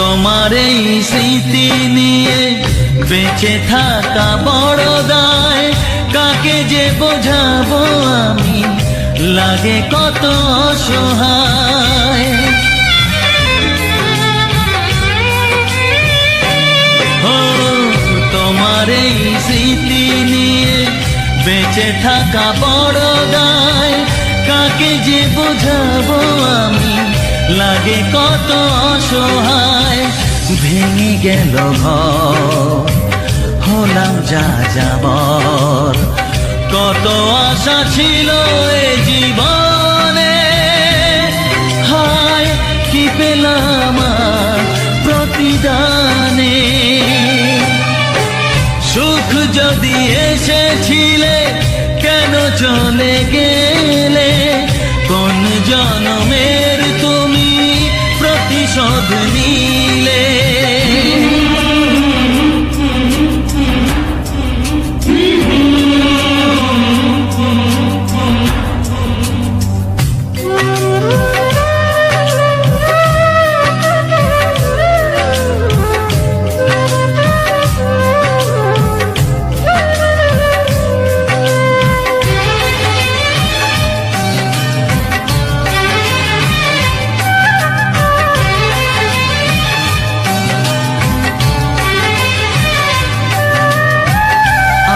তোমার এই স্মৃতি নিয়ে বেঁচে থাকা বড় দায়, কাকে যে বোঝাবো আমি, লাগে কত অসহায়। ও তোমার এই স্মৃতি নিয়ে বেঁচে থাকা বড় দায়, কাকে যে বোঝাবো আমি, লাগে কত অসহায়। ভেঙে গেল ঘর, হলাম যা যাবার, কত আশা ছিল এ জীবনে, হায় কি পেলাম আর প্রতিদানে। সুখ যদি এসেছিলে কেন চলে গেলে, কোন জনমের তুমি প্রতিশোধ নিলে।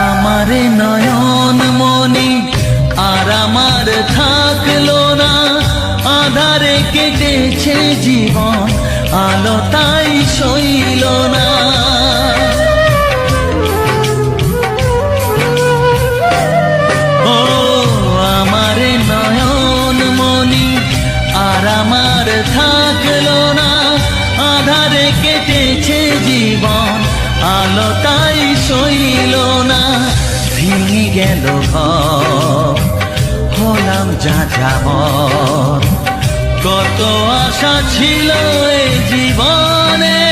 আমারে নয়ন মনি আর আমার থাকলো না, আধারে কেটেছে জীবন, আলো তাই সইল না। ও আমারে নয়ন মনি আর আমার থাকলো না, আধারে কেটেছে জীবন, আলো তাই সইল না। ভেঙে গেল ঘর, হলাম যা যাবার, কত আশা ছিল এই জীবনে,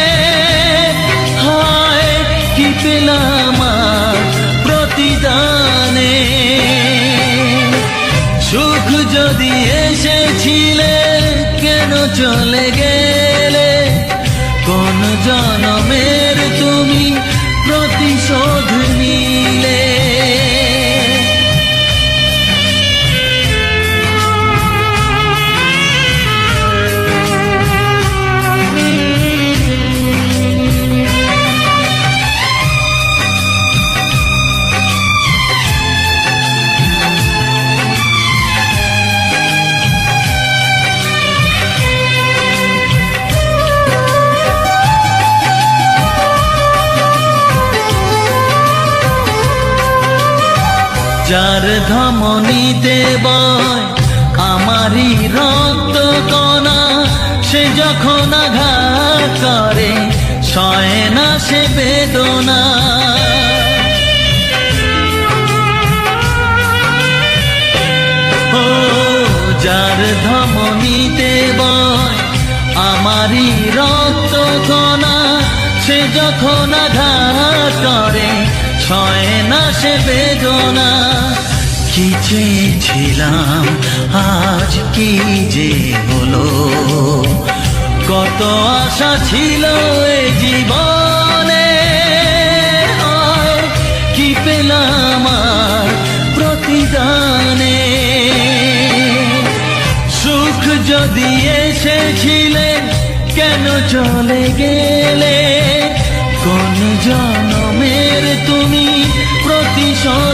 হায় কি পেলাম আর প্রতিদানে। সুখ যদি এসেছিলে কেন চলে গেলে, কোন জনমের তুমি প্রতিশোধ নিলে। যার ধমনীতে বয় আমারই রক্ত কণা, সে যখন আঘাত করে সয় না সে বেদনা। ও যার ধমনীতে বয় আমারই রক্ত কণা, সে যখন আঘাত করে সয় না সে বেদনা। কি চেয়েছিলাম আজ কি যে হলো, কত আশা ছিল এ জীবনে, কি পেলাম আর প্রতিদানে। সুখ যদি এসেছিলে কেন চলে গেলে, কোন জনমের তুমি প্রতিশোধ